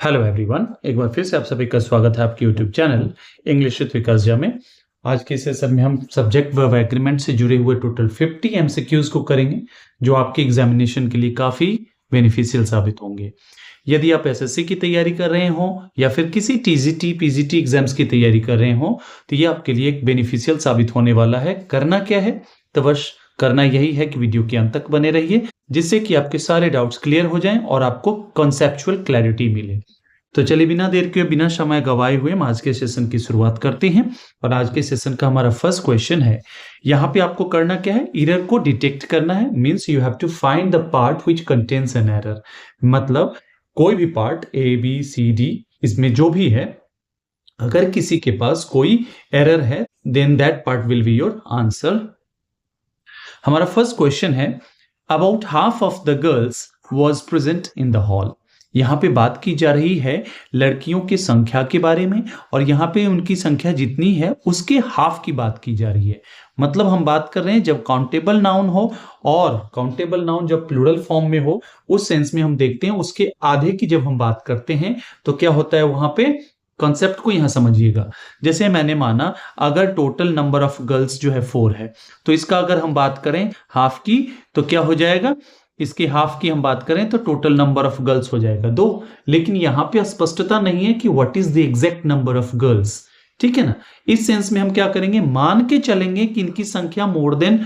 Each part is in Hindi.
हेलो एवरीवन, एक बार फिर से आप सभी का स्वागत है आपके यूट्यूब चैनल इंग्लिश विद विकास झा में। आज के सेशन में हम सब्जेक्ट वर्ब एग्रीमेंट से जुड़े हुए टोटल 50 एमसीक्यूज को करेंगे, जो आपके एग्जामिनेशन के लिए काफ़ी बेनिफिशियल साबित होंगे। यदि आप एसएससी की तैयारी कर रहे हो या फिर किसी टीजीटी पीजीटी एग्जाम्स की तैयारी कर रहे हो तो ये आपके लिए एक बेनिफिशियल साबित होने वाला है। करना क्या है, तो बस करना यही है कि वीडियो के अंत तक बने रहिए, जिससे कि आपके सारे डाउट्स क्लियर हो जाएं और आपको कॉन्सेप्चुअल क्लैरिटी मिले। तो चलिए बिना देर के बिना समय गवाए हुए हम आज के सेशन की शुरुआत करते हैं। और आज के सेशन का हमारा फर्स्ट क्वेश्चन है, यहाँ पे आपको करना क्या है, एरर को डिटेक्ट करना है। Means you have to find the part which contains an error. मतलब कोई भी part A B C D इसमें जो भी है, अगर किसी के पास कोई एरर है then that part will be your answer. हमारा फर्स्ट क्वेश्चन है, about half of the girls was present in the hall. यहाँ पे बात की जा रही है लड़कियों की संख्या के बारे में, और यहाँ पे उनकी संख्या जितनी है उसके हाफ की बात की जा रही है। मतलब हम बात कर रहे हैं जब काउंटेबल नाउन हो, और काउंटेबल नाउन जब प्लूरल फॉर्म में हो, उस सेंस में हम देखते हैं उसके आधे की जब हम बात करते हैं तो क्या होता है वहां पे। कॉन्सेप्ट को यहां समझिएगा। जैसे मैंने माना अगर टोटल नंबर ऑफ गर्ल्स जो है 4 है, तो इसका अगर हम बात करें हाफ की तो क्या हो जाएगा, इसके हाफ की हम बात करें तो टोटल नंबर ऑफ गर्ल्स हो जाएगा 2। लेकिन यहां पे स्पष्टता नहीं है कि what is the exact number of girls. ठीक है ना। इस सेंस में हम क्या करेंगे, मान के चलेंगे कि इनकी संख्या मोर देन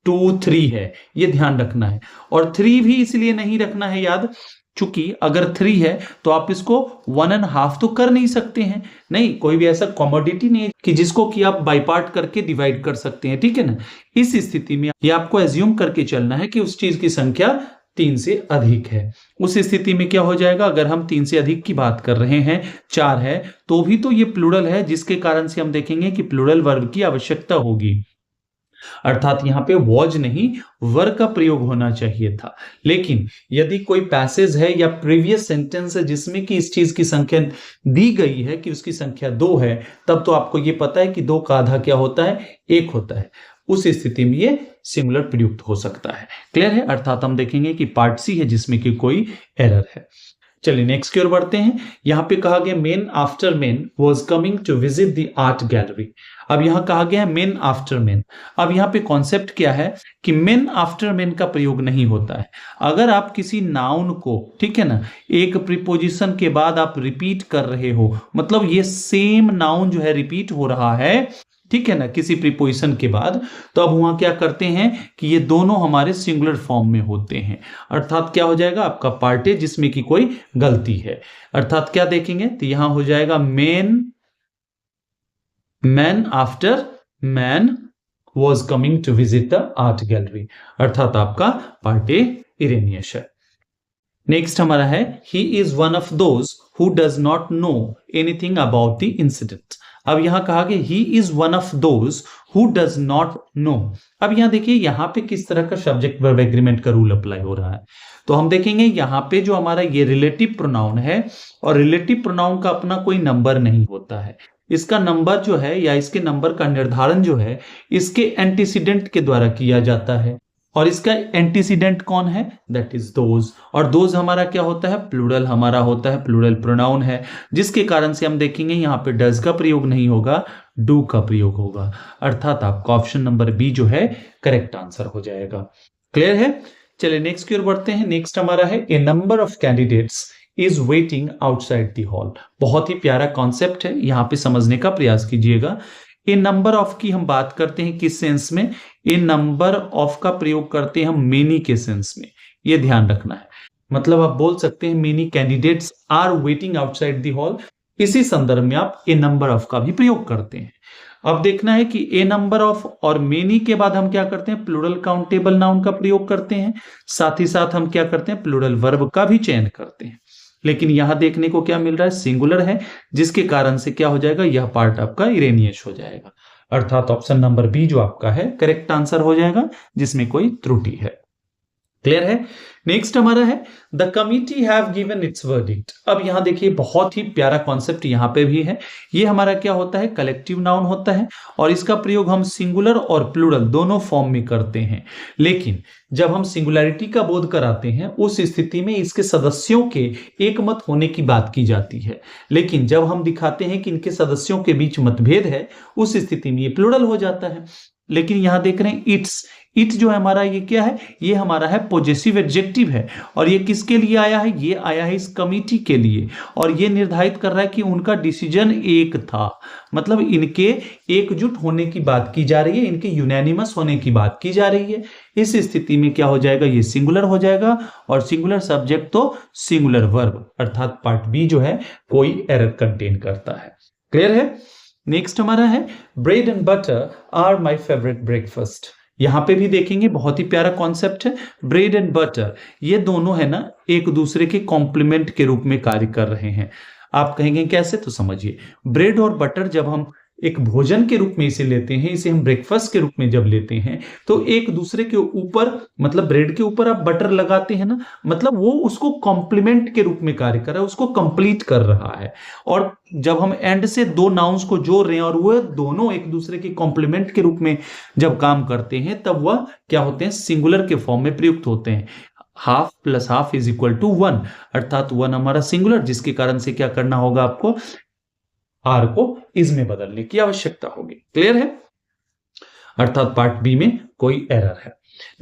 2 3 है, ये ध्यान रखना है। और 3 भी इसलिए नहीं रखना है याद, चूंकि अगर 3 है तो आप इसको 1.5 तो कर नहीं सकते हैं। नहीं, कोई भी ऐसा कॉमोडिटी नहीं है कि जिसको कि आप बाई पार्ट करके डिवाइड कर सकते हैं। ठीक है ना। इस स्थिति में ये आपको एज्यूम करके चलना है कि उस चीज की संख्या 3 से अधिक है। उस स्थिति में क्या हो जाएगा, अगर हम 3 से अधिक की बात कर रहे हैं, 4 है तो भी तो ये प्लूरल है, जिसके कारण से हम देखेंगे कि प्लूरल वर्ब की आवश्यकता होगी। अर्थात यहां पे वॉज नहीं वर का प्रयोग होना चाहिए था। लेकिन यदि कोई पैसेज है या प्रीवियस सेंटेंस है जिसमें कि इस चीज की संख्या दी गई है कि उसकी संख्या 2 है, तब तो आपको ये पता है कि 2 का आधा क्या होता है, 1 होता है। उस स्थिति में ये सिमिलर प्रयुक्त हो सकता है। क्लियर है। अर्थात हम देखेंगे कि पार्ट सी है जिसमें कि कोई एरर है। चलिए नेक्स्ट की ओर बढ़ते हैं। यहां पे कहा गया men after men was coming to visit the art gallery. अब यहां कहा गया है मेन आफ्टर मेन। अब यहां पे कॉन्सेप्ट क्या है कि मेन आफ्टर मेन का प्रयोग नहीं होता है। अगर आप किसी नाउन को, ठीक है ना, एक प्रीपोजिशन के बाद आप रिपीट कर रहे हो, मतलब ये सेम नाउन जो है रिपीट हो रहा है, ठीक है ना, किसी प्रीपोजिशन के बाद, तो अब वहां क्या करते हैं कि ये दोनों हमारे सिंगुलर फॉर्म में होते हैं। अर्थात क्या हो जाएगा, आपका पार्ट है जिसमें कि कोई गलती है। अर्थात क्या देखेंगे तो यहां हो जाएगा man after man was coming to visit the art gallery. अर्थात आपका पार्ट ए इरेनियस है। नेक्स्ट हमारा है, he is one of those who does not know anything about the incident. अब यहां कहा गया he is one of those who does not know. अब यहां देखिए यहां पे किस तरह का सब्जेक्ट वर्ब एग्रीमेंट का रूल अप्लाई हो रहा है। तो हम देखेंगे यहां पे जो हमारा ये रिलेटिव प्रोनाउन है, और रिलेटिव प्रोनाउन का अपना कोई नंबर नहीं होता है। इसका नंबर जो है या इसके नंबर का निर्धारण जो है इसके एंटीसीडेंट के द्वारा किया जाता है। और इसका एंटीसीडेंट कौन है, दैट इज दोज। और दोज हमारा क्या होता है, प्लूरल हमारा होता है, प्लूरल प्रोनाउन है, जिसके कारण से हम देखेंगे यहां पे डज का प्रयोग नहीं होगा, डू का प्रयोग होगा। अर्थात आपका ऑप्शन नंबर बी जो है करेक्ट आंसर हो जाएगा। क्लियर है। चलिए नेक्स्ट की ओर बढ़ते हैं। नेक्स्ट हमारा है, a number of candidates is waiting outside the hall. बहुत ही प्यारा कॉन्सेप्ट है, यहां पे समझने का प्रयास कीजिएगा। ए नंबर ऑफ की हम बात करते हैं किस सेंस में, ए नंबर ऑफ का प्रयोग करते हैं हम मेनी के सेंस में। ये ध्यान रखना है। मतलब आप बोल सकते हैं many candidates are waiting outside the hall. इसी संदर्भ में आप ए नंबर ऑफ का भी प्रयोग करते हैं। अब देखना है कि ए नंबर ऑफ और मेनी के बाद हम क्या करते हैं, प्लूरल काउंटेबल नाउन का प्रयोग करते हैं। साथ ही साथ हम क्या करते हैं, प्लूरल वर्ब का भी चयन करते हैं। लेकिन यहां देखने को क्या मिल रहा है, सिंगुलर है, जिसके कारण से क्या हो जाएगा, यह पार्ट आपका इरेनियस हो जाएगा। अर्थात ऑप्शन नंबर बी जो आपका है करेक्ट आंसर हो जाएगा, जिसमें कोई त्रुटि है। क्लियर है। नेक्स्ट हमारा है the committee have given it's verdict. अब यहां देखिए बहुत ही प्यारा कॉन्सेप्ट यहां पे भी है। ये हमारा क्या होता है, कलेक्टिव नाउन होता है और इसका प्रयोग हम सिंगुलर और प्लूरल दोनों फॉर्म में करते हैं। लेकिन जब हम सिंगुलैरिटी का बोध कराते हैं उस स्थिति में इसके सदस्यों के एक मत होने की बात की जाती है। लेकिन जब हम दिखाते हैं कि इनके सदस्यों के बीच मतभेद है उस स्थिति में ये प्लूरल हो जाता है। लेकिन यहां देख रहे हैं इट्स, इट जो है हमारा ये क्या है, ये हमारा है पॉजेसिव एडजेक्टिव है और ये किसके लिए आया है, ये आया है इस कमिटी के लिए और ये निर्धारित कर रहा है कि उनका डिसीजन एक था, मतलब इनके एकजुट होने की बात की जा रही है, इनके यूनैनिमस होने की बात की जा रही है। इस स्थिति में क्या हो जाएगा, ये सिंगुलर हो जाएगा और सिंगुलर सब्जेक्ट तो सिंगुलर वर्ब, अर्थात पार्ट बी जो है कोई एरर कंटेन करता है। क्लियर है। नेक्स्ट हमारा है bread and butter are my favourite breakfast. यहां पे भी देखेंगे बहुत ही प्यारा कॉन्सेप्ट है। ब्रेड एंड बटर ये दोनों है ना एक दूसरे के कॉम्प्लीमेंट के रूप में कार्य कर रहे हैं। आप कहेंगे कैसे, तो समझिए। ब्रेड और बटर जब हम एक भोजन के रूप में इसे लेते हैं, इसे हम ब्रेकफास्ट के रूप में जब लेते हैं तो एक दूसरे के ऊपर, मतलब ब्रेड के ऊपर आप बटर लगाते हैं ना, मतलब वो उसको कॉम्प्लीमेंट के रूप में कार्य कर रहा है, उसको कंप्लीट कर रहा है। और जब हम एंड से दो नाउन्स को जोड़ रहे हैं और वो दोनों एक दूसरे के कॉम्प्लीमेंट के रूप में जब काम करते हैं तब वह क्या होते हैं, सिंगुलर के फॉर्म में प्रयुक्त होते हैं। Half plus half is equal to one, अर्थात वन हमारा सिंगुलर, जिसके कारण से क्या करना होगा, आपको आर को इज में बदलने की आवश्यकता होगी। क्लियर है। अर्थात पार्ट बी में कोई एरर है।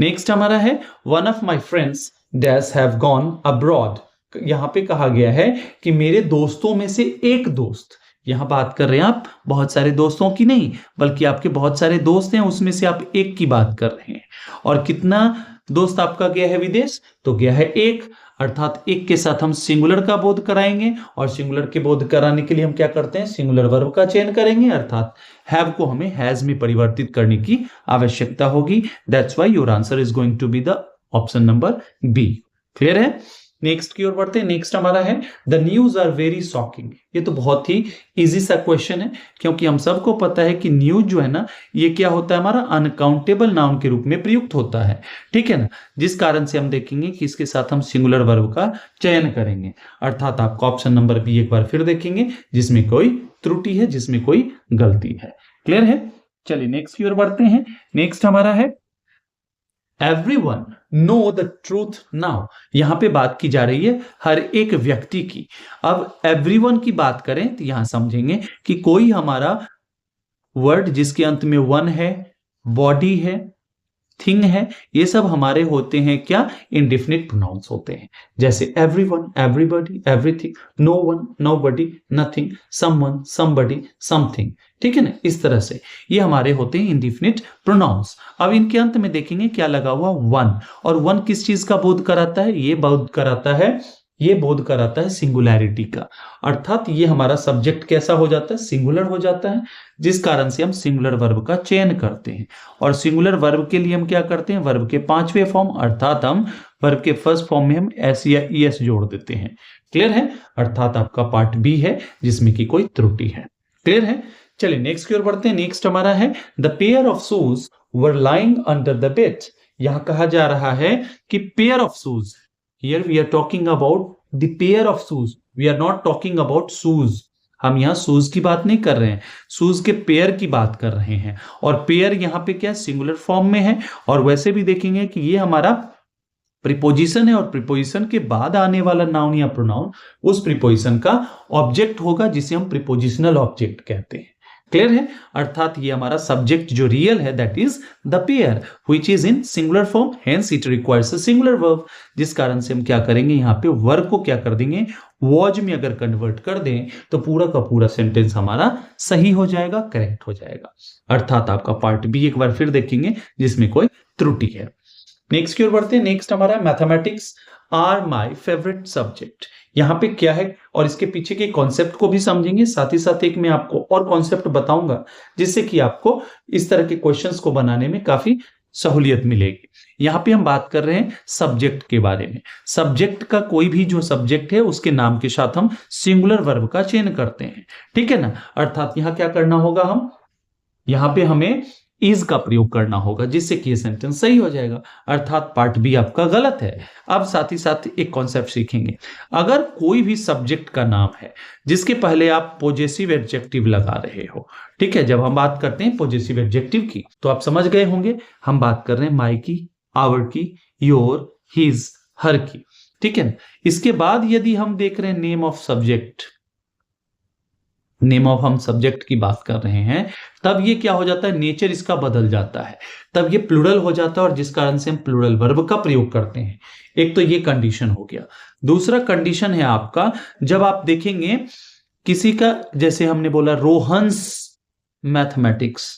नेक्स्ट हमारा है one of my friends dash have gone abroad. यहां पे कहा गया है कि मेरे दोस्तों में से एक दोस्त, यहां बात कर रहे हैं आप बहुत सारे दोस्तों की नहीं, बल्कि आपके बहुत सारे दोस्त हैं, उसमें से आप एक की बात कर रहे हैं। और कितना दोस्त आपका गया है विदेश, तो गया है एक, अर्थात एक के साथ हम सिंगुलर का बोध कराएंगे और सिंगुलर के बोध कराने के लिए हम क्या करते हैं, सिंगुलर वर्ब का चयन करेंगे, अर्थात हैव को हमें हैज में परिवर्तित करने की आवश्यकता होगी। That's why your answer is going to be the option number B. Clear है। नेक्स्ट की ओर बढ़ते हैं। नेक्स्ट हमारा है the news are very shocking. ये तो बहुत ही इजी सा क्वेश्चन है, क्योंकि हम सबको पता है कि न्यूज जो है ना ये क्या होता है, हमारा अनकाउंटेबल नाउन के रूप में प्रयुक्त होता है, ठीक है ना, जिस कारण से हम देखेंगे कि इसके साथ हम सिंगुलर वर्ब का चयन करेंगे, अर्थात आपका ऑप्शन नंबर बी एक बार फिर देखेंगे जिसमें कोई त्रुटि है, जिसमें कोई गलती है। क्लियर है। चलिए नेक्स्ट की ओर बढ़ते हैं। नेक्स्ट हमारा है everyone know the truth now. यहां पे बात की जा रही है हर एक व्यक्ति की। अब एवरीवन की बात करें तो यहां समझेंगे कि कोई हमारा वर्ड जिसके अंत में वन है, बॉडी है, थिंग है, ये सब हमारे होते हैं क्या, इंडेफिनिट प्रोनाउंस होते हैं। जैसे everyone, everybody, everything, no one, nobody, nothing, someone, somebody, something, ठीक है ना। इस तरह से ये हमारे होते हैं इंडेफिनिट प्रोनाउंस। अब इनके अंत में देखेंगे क्या लगा हुआ, वन, और वन किस चीज का बोध कराता है, ये बोध कराता है, ये बोध कराता है सिंगुलैरिटी का, अर्थात ये हमारा सब्जेक्ट कैसा हो जाता है, सिंगुलर हो जाता है, जिस कारण से हम सिंगुलर वर्ब का चयन करते हैं। और सिंगुलर वर्ब के लिए हम क्या करते हैं, वर्ब के पांचवें फॉर्म, अर्थात हम वर्ब के फर्स्ट फॉर्म में हम एस या ईएस जोड़ देते हैं। क्लियर है। अर्थात आपका पार्ट बी है जिसमें कि कोई त्रुटि है। क्लियर है। चलिए नेक्स्ट की ओर बढ़ते हैं। नेक्स्ट हमारा है the pair of shoes were lying under the bed. यहां कहा जा रहा है कि pair of shoes, here we are talking about the pair of shoes, we are not talking about shoes. हम यहां शूज की बात नहीं कर रहे हैं, शूज के पेयर की बात कर रहे हैं। और पेयर यहां पे क्या सिंगुलर फॉर्म में है। और वैसे भी देखेंगे कि ये हमारा प्रीपोजिशन है और प्रीपोजिशन के बाद आने वाला नाउन या प्रोनाउन उस प्रीपोजिशन का ऑब्जेक्ट होगा, जिसे हम प्रीपोजिशनल ऑब्जेक्ट कहते हैं। क्लियर है। अर्थात ये हमारा सब्जेक्ट जो रियल है that is the pair which is in singular form, hence it requires a singular verb, जिस कारण से हम क्या करेंगे, यहाँ पे वर्ब को क्या कर देंगे, वॉज में अगर कन्वर्ट कर दें तो पूरा का पूरा सेंटेंस हमारा सही हो जाएगा, करेक्ट हो जाएगा। अर्थात आपका पार्ट बी एक बार फिर देखेंगे जिसमें कोई त्रुटि है। नेक्स्ट की ओर बढ़ते हैं। नेक्स्ट हमारा mathematics are my favourite subject. यहां पे क्या है और इसके पीछे के कॉन्सेप्ट को भी समझेंगे, साथ ही साथ एक मैं आपको और कॉन्सेप्ट बताऊंगा जिससे कि आपको इस तरह के क्वेश्चंस को बनाने में काफी सहूलियत मिलेगी। यहां पे हम बात कर रहे हैं सब्जेक्ट के बारे में। सब्जेक्ट का कोई भी जो सब्जेक्ट है उसके नाम के साथ हम सिंगुलर वर्ब का चयन करते हैं, ठीक है ना। अर्थात यहां क्या करना होगा, हम यहां पे हमें इज का प्रयोग करना होगा, जिससे कि ये सेंटेंस सही हो जाएगा। अर्थात पार्ट बी आपका गलत है। अब साथ ही साथ एक कॉन्सेप्ट सीखेंगे। अगर कोई भी सब्जेक्ट का नाम है जिसके पहले आप पॉजेसिव एडजेक्टिव लगा रहे हो, ठीक है, जब हम बात करते हैं पॉजेसिव एडजेक्टिव की तो आप समझ गए होंगे हम बात कर रहे हैं माई की, आवर की, योर, हिज, हर की, ठीक है। इसके बाद यदि हम देख रहे हैं name of subject, name of हम सब्जेक्ट की बात कर रहे हैं, तब ये क्या हो जाता है, नेचर इसका बदल जाता है, तब ये प्लूरल हो जाता है और जिस कारण से हम प्लूरल वर्ब का प्रयोग करते हैं। एक तो ये कंडीशन हो गया। दूसरा कंडीशन है आपका, जब आप देखेंगे किसी का, जैसे हमने बोला रोहन्स मैथमेटिक्स,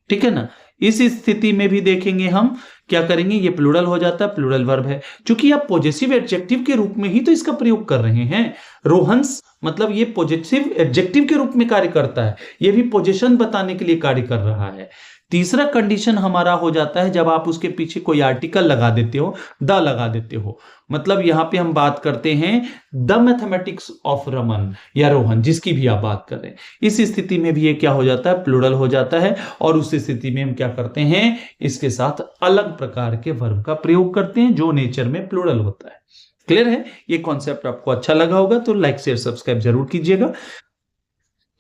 ठीक है ना, इस स्थिति में भी देखेंगे हम क्या करेंगे, ये प्लूरल हो जाता है, प्लूरल वर्ब है, क्योंकि आप पॉजेसिव एडजेक्टिव के रूप में ही तो इसका प्रयोग कर रहे हैं। रोहन्स मतलब ये पॉजेसिव एडजेक्टिव के रूप में कार्य करता है, ये भी पोजीशन बताने के लिए कार्य कर रहा है। तीसरा कंडीशन हमारा हो जाता है जब आप उसके पीछे कोई आर्टिकल लगा देते हो, द लगा देते हो, मतलब यहां पे हम बात करते हैं द मैथमेटिक्स ऑफ रमन या रोहन, जिसकी भी आप बात कर रहे हैं, इस स्थिति में भी ये क्या हो जाता है, प्लूरल हो जाता है। और उस स्थिति में हम क्या करते हैं, इसके साथ अलग प्रकार के वर्ब का प्रयोग करते हैं जो नेचर में प्लूरल होता है। क्लियर है? ये कॉन्सेप्ट आपको अच्छा लगा होगा तो लाइक शेयर सब्सक्राइब जरूर कीजिएगा।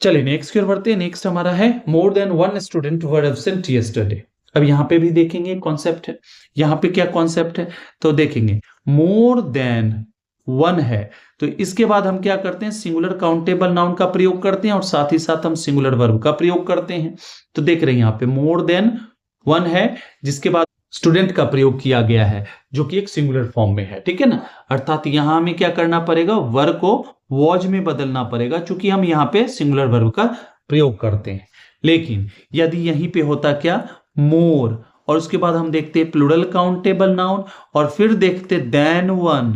चलिए नेक्स्ट की ओर बढ़ते हैं। नेक्स्ट हमारा है मोर देन वन स्टूडेंट वर एब्सेंट यस्टरडे। अब यहां पे भी देखेंगे कॉन्सेप्ट है, यहां पे क्या कॉन्सेप्ट है तो देखेंगे मोर देन वन है, तो इसके बाद हम क्या करते हैं, सिंगुलर काउंटेबल नाउन का प्रयोग करते हैं और साथ ही साथ हम सिंगुलर वर्ब का प्रयोग करते हैं। तो देख रहे हैं यहां पे मोर देन वन है, जिसके बाद स्टूडेंट का प्रयोग किया गया है जो कि एक सिंगुलर फॉर्म में है, ठीक है ना। अर्थात यहां हमें क्या करना पड़ेगा, वर्ब को वॉज में बदलना पड़ेगा, क्योंकि हम यहां पे सिंगुलर वर्ब का प्रयोग करते हैं। लेकिन यदि यहीं पे होता क्या, मोर, और उसके बाद हम देखते हैं प्लूरल काउंटेबल नाउन और फिर देखते देन वन,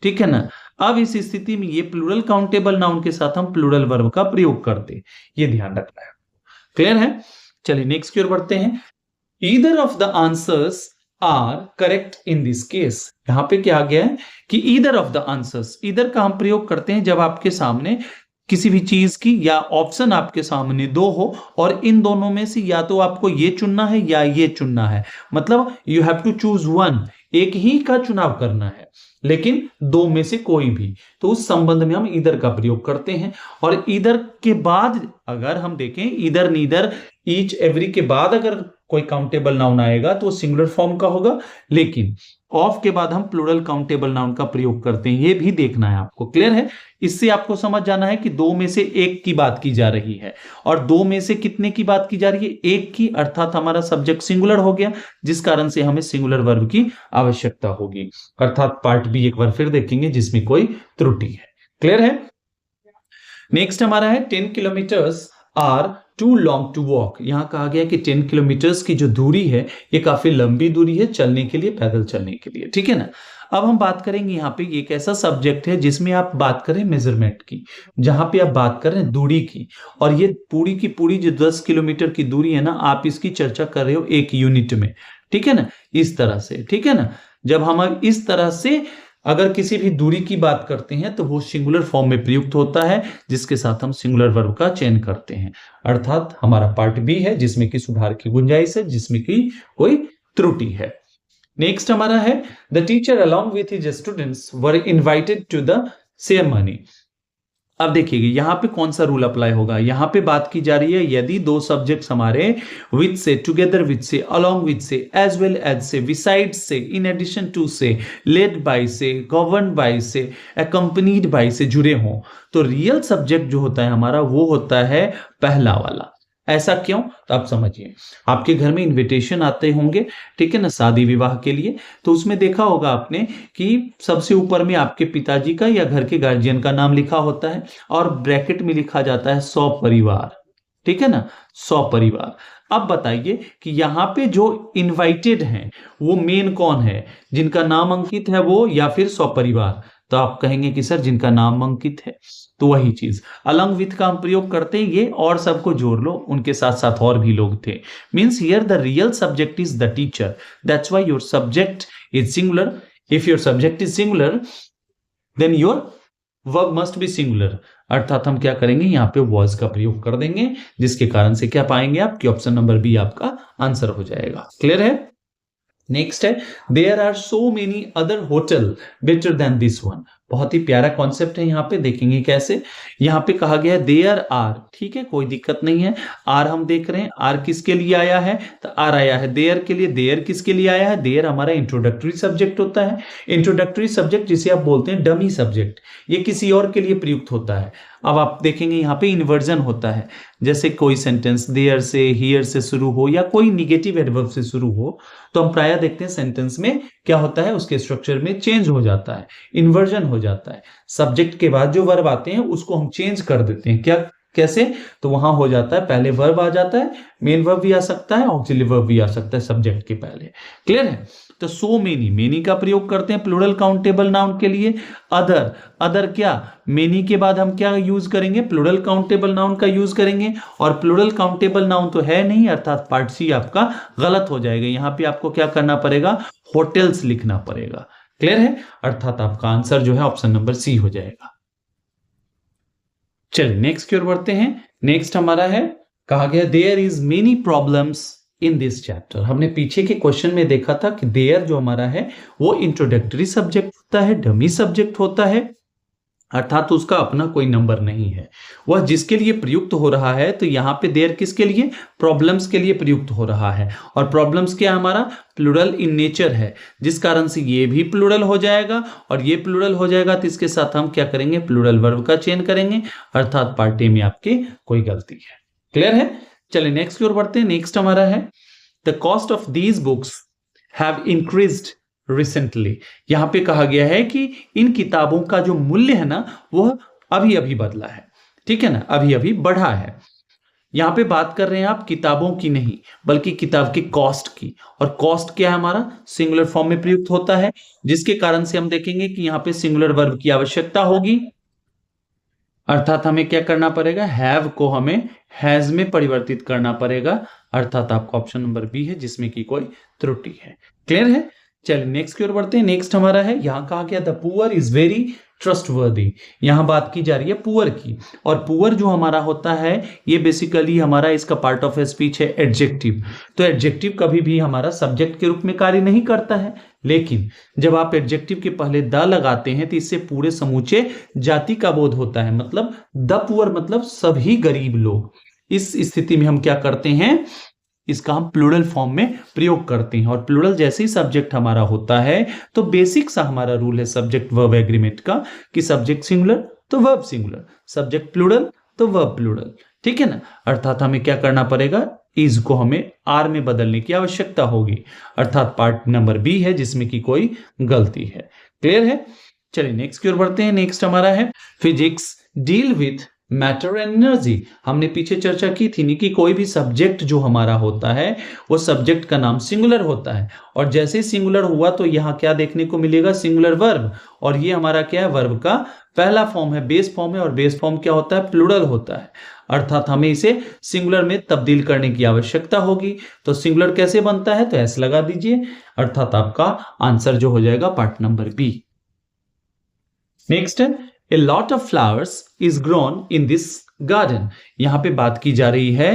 ठीक है ना। अब इस स्थिति में ये प्लूरल काउंटेबल नाउन के साथ हम प्लूरल वर्ब का प्रयोग करते हैं, ये ध्यान रखना है। क्लियर है? चलिए नेक्स्ट की ओर बढ़ते हैं। Either of the answers are correct in this case। यहां पे क्या आ गया है कि either of the answers, either का हम प्रयोग करते हैं जब आपके सामने किसी भी चीज की या ऑप्शन आपके सामने दो हो और इन दोनों में से या तो आपको ये चुनना है या ये चुनना है, मतलब you have to choose one, एक ही का चुनाव करना है, लेकिन दो में से कोई भी, तो उस संबंध में हम इधर का प्रयोग करते हैं। और इधर के बाद अगर हम देखें, इधर नीदर ईच एवरी के बाद अगर कोई काउंटेबल नाउन आएगा तो सिंगुलर फॉर्म का होगा, लेकिन ऑफ के बाद हम प्लूरल काउंटेबल नाउन का प्रयोग करते हैं, ये भी देखना है आपको। क्लियर है? इससे आपको समझ जाना है कि दो में से एक की बात की जा रही है और दो में से कितने की बात की जा रही है, एक की, अर्थात हमारा सब्जेक्ट सिंगुलर हो गया, जिस कारण से हमें सिंगुलर वर्ब की आवश्यकता होगी। अर्थात पार्ट बी एक बार फिर देखेंगे जिसमें कोई त्रुटि है। क्लियर है? नेक्स्ट हमारा है 10 kilometres are too long to walk. यहां कहा गया कि 10 किलोमीटर्स की जो दूरी है ये काफी लंबी दूरी है चलने के लिए, पैदल चलने के लिए, ठीक है ना। अब हम बात करेंगे यहाँ पे एक ऐसा सब्जेक्ट है जिसमें आप बात करें मेजरमेंट की, जहां पे आप बात करें दूरी की, और ये पूरी की पूरी जो 10 किलोमीटर की दूरी है ना, आप इसकी चर्चा कर रहे हो एक यूनिट में, ठीक है ना, इस तरह से, ठीक है ना। जब हम इस तरह से अगर किसी भी दूरी की बात करते हैं तो वो सिंगुलर फॉर्म में प्रयुक्त होता है, जिसके साथ हम सिंगुलर वर्ब का चयन करते हैं। अर्थात हमारा पार्ट बी है जिसमें कि सुधार की गुंजाइश है, जिसमें कि कोई त्रुटि है। नेक्स्ट हमारा है the teacher along with his students were invited to the ceremony. अब देखिए यहां पे कौन सा रूल अप्लाई होगा, यहां पे बात की जा रही है यदि दो सब्जेक्ट्स हमारे विथ से, टुगेदर विथ से, अलोंग विथ से, एज वेल एज से, बिसाइड से, इन एडिशन टू से, लेड बाय से, गवर्न बाय से, अकम्पनीड बाय से जुड़े हों, तो रियल सब्जेक्ट जो होता है हमारा वो होता है पहला वाला। ऐसा क्यों? तो आप समझिए, आपके घर में इनविटेशन आते होंगे, ठीक है ना, शादी विवाह के लिए, तो उसमें देखा होगा आपने कि सबसे ऊपर में आपके पिताजी का या घर के गार्जियन का नाम लिखा होता है और ब्रैकेट में लिखा जाता है 100 परिवार, ठीक है ना, 100 परिवार। अब बताइए कि यहां पे जो इनवाइटेड हैं वो मेन कौन है, जिनका नाम अंकित है वो, या फिर 100 परिवार? तो आप कहेंगे कि सर जिनका नाम अंकित है। तो वही चीज अलॉन्ग विथ का हम प्रयोग करते हैं, ये और सबको जोड़ लो, उनके साथ साथ और भी लोग थे। Means here the real subject is the teacher, that's why your subject is singular. If your subject is singular, then your verb must be singular, अर्थात हम क्या करेंगे यहाँ पे वॉज का प्रयोग कर देंगे, जिसके कारण से क्या पाएंगे आप कि ऑप्शन नंबर बी आपका आंसर हो जाएगा। क्लियर है? नेक्स्ट है there are so many other hotel better than this one. बहुत ही प्यारा कॉन्सेप्ट है, यहाँ पे देखेंगे कैसे। यहाँ पे कहा गया है देयर आर, ठीक है, कोई दिक्कत नहीं है। आर हम देख रहे हैं, आर किसके लिए आया है, तो आर आया है देयर के लिए। देयर किसके लिए आया है, देयर हमारा इंट्रोडक्टरी सब्जेक्ट होता है। इंट्रोडक्टरी सब्जेक्ट जिसे आप बोलते हैं डमी सब्जेक्ट, ये किसी और के लिए प्रयुक्त होता है। अब आप देखेंगे यहाँ पे इन्वर्जन होता है, जैसे कोई सेंटेंस देयर से हियर से शुरू हो या कोई निगेटिव एडवर्ब से शुरू हो, तो हम प्रायः देखते हैं सेंटेंस में क्या होता है, उसके स्ट्रक्चर में चेंज हो जाता है, इन्वर्जन हो जाता है। सब्जेक्ट के बाद जो वर्ब आते हैं उसको हम चेंज कर देते हैं, क्या कैसे, तो वहां हो जाता है पहले वर्ब आ जाता है, मेन वर्ब भी आ सकता है, ऑक्सिलरी वर्ब भी आ सकता है सब्जेक्ट के पहले। क्लियर है? तो सो मेनी, मेनी का प्रयोग करते हैं प्लूरल काउंटेबल नाउन के लिए। अदर, अदर क्या, मेनी के बाद हम क्या यूज करेंगे, प्लूरल काउंटेबल नाउन का यूज करेंगे, और प्लूरल काउंटेबल नाउन तो है नहीं, अर्थात पार्ट सी आपका गलत हो जाएगा। यहां पे आपको क्या करना पड़ेगा, होटल्स लिखना पड़ेगा। क्लियर है? अर्थात आपका आंसर जो है ऑप्शन नंबर सी हो जाएगा। चलिए नेक्स्ट की ओर बढ़ते हैं। नेक्स्ट हमारा है, कहा गया there is many problems in this chapter. हमने पीछे के क्वेश्चन में देखा था कि देयर जो हमारा है वो इंट्रोडक्टरी सब्जेक्ट होता है, डमी सब्जेक्ट होता है, अर्थात उसका अपना कोई नंबर नहीं है, वह जिसके लिए प्रयुक्त हो रहा है। तो यहाँ पे देयर किसके लिए, प्रॉब्लम्स के लिए प्रयुक्त हो रहा है, और प्रॉब्लम्स क्या हमारा प्लूरल इन नेचर है, जिस कारण से ये भी प्लूरल हो जाएगा, और ये प्लूरल हो जाएगा तो इसके साथ हम क्या करेंगे, प्लूरल वर्ब का चयन करेंगे, अर्थात पार्ट ए में आपकी कोई गलती है। क्लियर है? चलिए नेक्स्ट की ओर बढ़ते हैं। नेक्स्ट हमारा है the cost of these books have increased recently. यहां पे कहा गया है कि इन किताबों का जो मूल्य है ना वह अभी अभी बदला है, ठीक है ना, अभी अभी बढ़ा है। यहां पे बात कर रहे हैं आप किताबों की नहीं, बल्कि किताब की कॉस्ट की, और कॉस्ट क्या है हमारा, सिंगुलर फॉर्म में प्रयुक्त होता है, जिसके कारण से हम देखेंगे कि यहां पे सिंगुलर वर्ब की आवश्यकता होगी, अर्थात हमें क्या करना पड़ेगा, हैव को हमें हैज में परिवर्तित करना पड़ेगा, अर्थात आपका ऑप्शन नंबर बी है जिसमें कि कोई त्रुटि है। क्लियर है? चलिए नेक्स्ट की ओर बढ़ते हैं। नेक्स्ट हमारा है, यहां कहा गया the poor is very trustworthy. यहां बात की जा रही है पुअर की, और पुअर जो हमारा होता है ये बेसिकली हमारा इसका पार्ट ऑफ स्पीच है एडजेक्टिव। तो एडजेक्टिव कभी भी हमारा सब्जेक्ट के रूप में कार्य नहीं करता है, लेकिन जब आप एडजेक्टिव के पहले द लगाते हैं तो इससे पूरे समूचे जाति का बोध होता है, मतलब द पुअर मतलब सभी गरीब लोग। इस स्थिति में हम क्या करते हैं, इसका हम प्लूरल फॉर्म में प्रयोग करते हैं, और प्लूरल जैसे ही सब्जेक्ट हमारा होता है तो बेसिक सा हमारा रूल है सब्जेक्ट वर्ब एग्रीमेंट का कि सब्जेक्ट सिंगुलर तो वर्ब सिंगुलर, सब्जेक्ट प्लूरल तो वर्ब प्लूरल, ठीक है ना। अर्थात हमें क्या करना पड़ेगा, इज को हमें आर में बदलने की आवश्यकता होगी, अर्थात पार्ट नंबर बी है जिसमें कि कोई गलती है। क्लियर है? चलिए नेक्स्ट की ओर बढ़ते हैं। नेक्स्ट हमारा है physics deal with matter and energy. हमने पीछे चर्चा की थी नहीं कि कोई भी सब्जेक्ट जो हमारा होता है वो सब्जेक्ट का नाम सिंगुलर होता है, और जैसे ही सिंगुलर हुआ तो यहाँ क्या देखने को मिलेगा, सिंगुलर वर्ब, और ये हमारा क्या है, वर्ब का पहला फॉर्म है, बेस फॉर्म है, और बेस फॉर्म क्या होता है, प्लूरल होता है, अर्थात हमें इसे सिंगुलर में तब्दील करने की आवश्यकता होगी। तो सिंगुलर कैसे बनता है, तो एस लगा दीजिए, अर्थात आपका आंसर जो हो जाएगा पार्ट नंबर बी। नेक्स्ट है A lot of flowers is grown in this garden। यहां पे बात की जा रही है,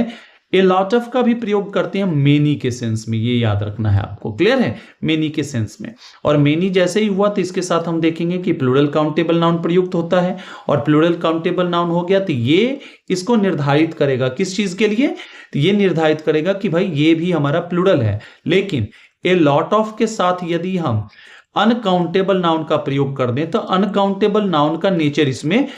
a lot of का भी प्रयोग करते हैं मेनी के सेंस में, ये याद रखना है आपको। क्लियर है? मेनी के सेंस में, और मेनी जैसे ही हुआ तो इसके साथ हम देखेंगे कि प्लूरल काउंटेबल नाउन प्रयुक्त होता है, और प्लूरल काउंटेबल नाउन हो गया तो ये इसको निर्धारित करेगा किस चीज के लिए, तो ये निर्धारित करेगा कि भाई ये भी हमारा प्लूरल है। लेकिन ए लॉट ऑफ के साथ यदि हम अनकाउंटेबल नाउन का प्रयोग कर दें तो अनकाउंटेबल नाउन का नेचर इसमें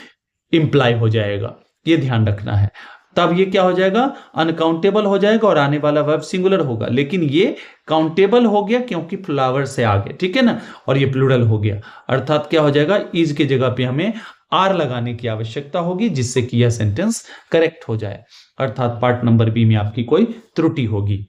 इंप्लाई हो जाएगा, ये ध्यान रखना है। तब ये क्या हो जाएगा, अनकाउंटेबल हो जाएगा, और आने वाला वर्ब सिंगुलर होगा, लेकिन ये काउंटेबल हो गया क्योंकि फ्लावर से आगे, ठीक है ना, और ये प्लूरल हो गया, अर्थात क्या हो जाएगा, इज की जगह पे हमें आर लगाने की आवश्यकता होगी, जिससे कि यह सेंटेंस करेक्ट हो जाए, अर्थात पार्ट नंबर बी में आपकी कोई त्रुटि होगी।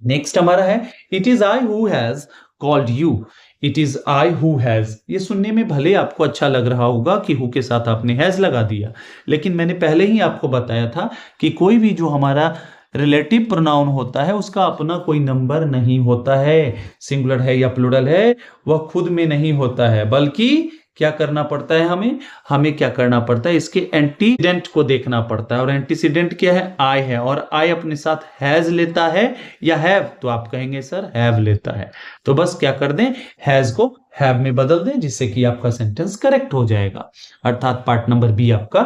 नेक्स्ट हमारा है it is I who has called you. It is I who has, ये सुनने में भले आपको अच्छा लग रहा होगा कि हु के साथ आपने हैज लगा दिया, लेकिन मैंने पहले ही आपको बताया था कि कोई भी जो हमारा रिलेटिव प्रोनाउन होता है उसका अपना कोई नंबर नहीं होता है, सिंगुलर है या प्लूरल है वह खुद में नहीं होता है, बल्कि क्या करना पड़ता है हमें? हमें क्या करना पड़ता है? इसके एंटीसीडेंट को देखना पड़ता है, और एंटीसीडेंट क्या है? आई है, और आई अपने साथ हैज लेता है या हैव? तो आप कहेंगे सर हैव लेता है, तो बस क्या कर दें, हैज को हैव में बदल दें, जिससे कि आपका सेंटेंस करेक्ट हो जाएगा, अर्थात पार्ट नंबर बी आपका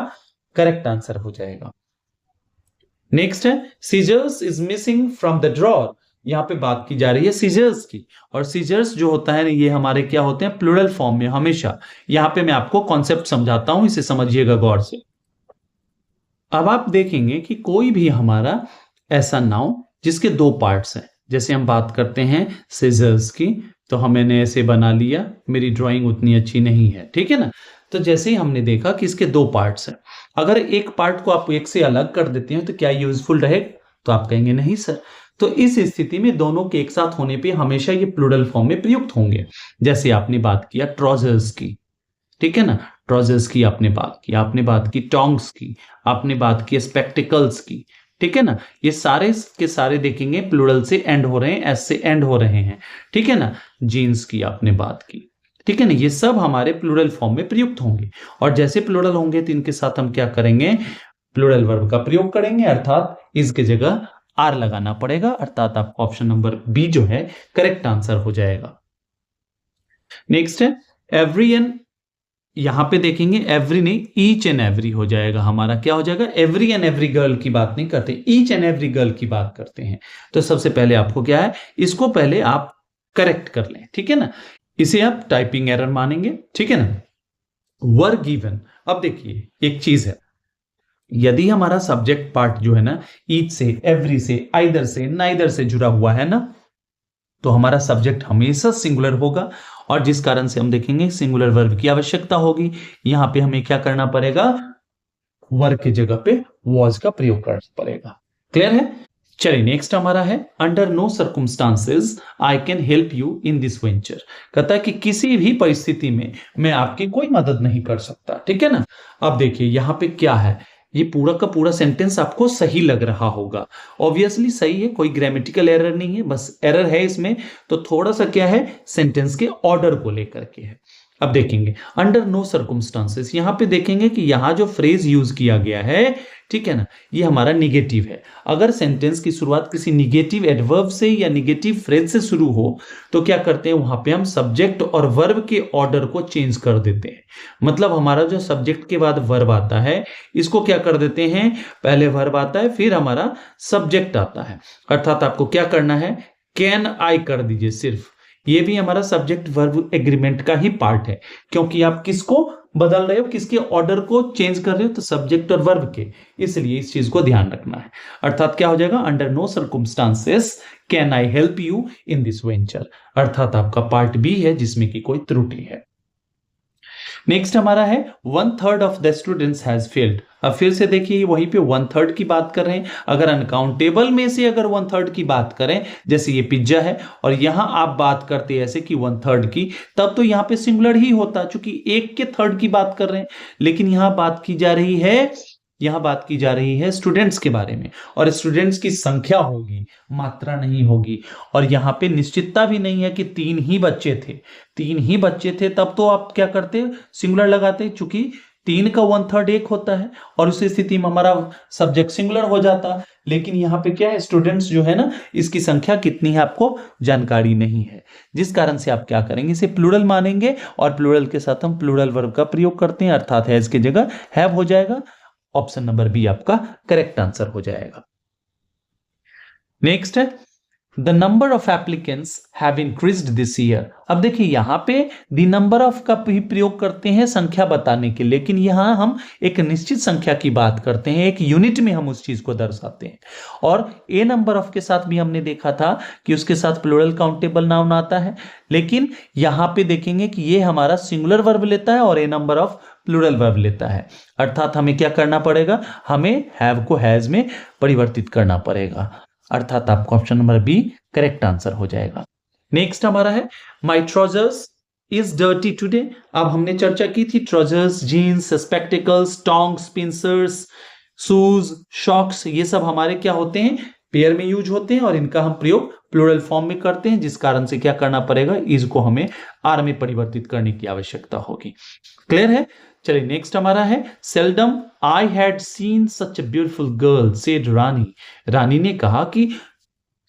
करेक्ट आंसर हो जाएगा। नेक्स्ट है scissors is missing from the drawer. यहां पे बात की जा रही है सीजर्स की, और सीजर्स जो होता है ये हमारे क्या होते हैं? प्लूरल फॉर्म में हमेशा। यहां पे मैं आपको कॉन्सेप्ट समझाता हूं, इसे समझिएगा गौर से। अब आप देखेंगे कि कोई भी हमारा ऐसा नाउन जिसके दो पार्ट्स हैं, जैसे हम बात करते हैं सीजर्स की, तो मैंने ऐसे बना लिया, मेरी ड्राइंग उतनी अच्छी नहीं है, ठीक है ना। तो जैसे ही हमने देखा कि इसके दो पार्ट्स हैं, अगर एक पार्ट को आप एक से अलग कर देते हैं तो क्या यूजफुल रहेगा? तो आप कहेंगे नहीं सर। तो इस स्थिति में दोनों के एक साथ होने पे हमेशा ये प्लूरल फॉर्म में प्रयुक्त होंगे। जैसे आपने बात किया ट्राउजर्स की, ठीक है ना, ट्राउजर्स की आपने बात की, आपने बात की टोंग्स की, आपने बात की स्पेक्टिकल्स की, ठीक है ना। ये सारे के सारे देखेंगे प्लूरल से एंड हो रहे हैं, एस से एंड हो रहे हैं, ठीक है ना। जीन्स की आपने बात की, ठीक है ना। ये सब हमारे प्लूरल फॉर्म में प्रयुक्त होंगे, और जैसे प्लूरल होंगे तो इनके साथ हम क्या करेंगे? प्लूरल वर्ब का प्रयोग करेंगे, अर्थात इसके जगह आर लगाना पड़ेगा, अर्थात आपका ऑप्शन नंबर बी जो है करेक्ट आंसर हो जाएगा। नेक्स्ट है एवरी एंड, यहां पे देखेंगे एवरी नहीं, ईच एंड एवरी हो जाएगा हमारा। क्या हो जाएगा? एवरी एंड एवरी गर्ल की बात नहीं करते, ईच एंड एवरी गर्ल की बात करते हैं। तो सबसे पहले आपको क्या है, इसको पहले आप करेक्ट कर लें, ठीक है ना। इसे आप टाइपिंग एरर मानेंगे, ठीक है ना। वर गिवन, अब देखिए एक चीज है, यदि हमारा सब्जेक्ट पार्ट जो है ना ईच से, एवरी से, आइदर से, नाइदर से जुड़ा हुआ है ना, तो हमारा सब्जेक्ट हमेशा सिंगुलर होगा, और जिस कारण से हम देखेंगे सिंगुलर वर्ब की आवश्यकता होगी। यहां पे हमें क्या करना पड़ेगा? वर्ब की जगह पे वॉज का प्रयोग करना पड़ेगा। क्लियर है? चलिए नेक्स्ट हमारा है under no circumstances I can help you in this venture. कहता है कि किसी भी परिस्थिति में मैं आपकी कोई मदद नहीं कर सकता, ठीक है ना। अब देखिए यहां पे क्या है, ये पूरा का पूरा सेंटेंस आपको सही लग रहा होगा, ऑब्वियसली सही है, कोई ग्रामेटिकल एरर नहीं है, बस एरर है इसमें तो थोड़ा सा क्या है, सेंटेंस के ऑर्डर को लेकर के है। अब देखेंगे अंडर नो सर्कमस्टांसेस, यहां पे देखेंगे कि यहां जो फ्रेज यूज किया गया है, ठीक है ना, ये हमारा निगेटिव है। अगर सेंटेंस की शुरुआत किसी निगेटिव एडवर्ब से या निगेटिव फ्रेज से शुरू हो तो क्या करते हैं, वहां पे हम सब्जेक्ट और वर्ब के ऑर्डर को चेंज कर देते हैं। मतलब हमारा जो सब्जेक्ट के बाद वर्ब आता है, इसको क्या कर देते हैं, पहले वर्ब आता है फिर हमारा सब्जेक्ट आता है। अर्थात आपको क्या करना है, कैन आई कर दीजिए सिर्फ, ये भी हमारा सब्जेक्ट वर्ब एग्रीमेंट का ही पार्ट है, क्योंकि आप किसको बदल रहे हो, किसके ऑर्डर को चेंज कर रहे हो, तो सब्जेक्ट और वर्ब के, इसलिए इस चीज को ध्यान रखना है। अर्थात क्या हो जाएगा, under no circumstances can I help you in this venture, अर्थात आपका पार्ट बी है जिसमें की कोई त्रुटि है। नेक्स्ट हमारा है 1/3 of the students has failed. अब फिर से देखिए वहीं पे 1/3 की बात कर रहे हैं, अगर अनकाउंटेबल में से अगर 1/3 की बात करें, जैसे ये पिज्जा है और यहां आप बात करते ऐसे कि 1/3 की, तब तो यहां पे सिंगुलर ही होता, चूंकि 1 के थर्ड की बात कर रहे हैं। लेकिन यहां बात की जा रही है, यहां बात की जा रही है स्टूडेंट्स के बारे में, और स्टूडेंट्स की संख्या होगी, मात्रा नहीं होगी। और यहां पे निश्चितता भी नहीं है कि 3 ही बच्चे थे, 3 ही बच्चे थे तब तो आप क्या करते, सिंगुलर लगाते, चूंकि 3 का 1/3 1 होता है, और उस स्थिति में हमारा सब्जेक्ट सिंगुलर हो जाता। लेकिन यहाँ पे क्या है, स्टूडेंट्स जो है ना, इसकी संख्या कितनी है आपको जानकारी नहीं है, जिस कारण से आप क्या करेंगे, इसे प्लूरल मानेंगे, और प्लूरल के साथ हम प्लूरल वर्ब का प्रयोग करते हैं, अर्थात हैज की जगह हैव हो जाएगा। ऑप्शन नंबर बी आपका करेक्ट आंसर हो जाएगा। नेक्स्ट है the number of applicants have increased this year. अब देखिए यहां पे द नंबर ऑफ का भी प्रयोग करते हैं संख्या बताने के, लेकिन यहां हम एक निश्चित संख्या की बात करते हैं, एक यूनिट में हम उस चीज को दर्शाते हैं। और ए नंबर ऑफ के साथ भी हमने देखा था कि उसके साथ प्लूरल काउंटेबल नाउन आता है, लेकिन यहां पे देखेंगे कि ये हमारा सिंगुलर वर्ब लेता है और ए नंबर ऑफ प्लूरल वर्ब लेता है। अर्थात हमें क्या करना पड़ेगा, हमें हैव को हैज में परिवर्तित करना पड़ेगा, अर्थात आपका option number B correct answer हो जाएगा। नेक्स्ट हमारा है my trousers is dirty today. अब हमने चर्चा की थी trousers, jeans, spectacles, tongs, pincers, shoes, socks, ये सब हमारे क्या होते हैं, पेयर में यूज होते हैं, और इनका हम प्रयोग प्लूरल फॉर्म में करते हैं, जिस कारण से क्या करना पड़ेगा, इज को हमें आर में परिवर्तित करने की आवश्यकता होगी। क्लियर है? चलिए नेक्स्ट हमारा है seldom I had seen such a beautiful girl said Rani. Rani ने कहा कि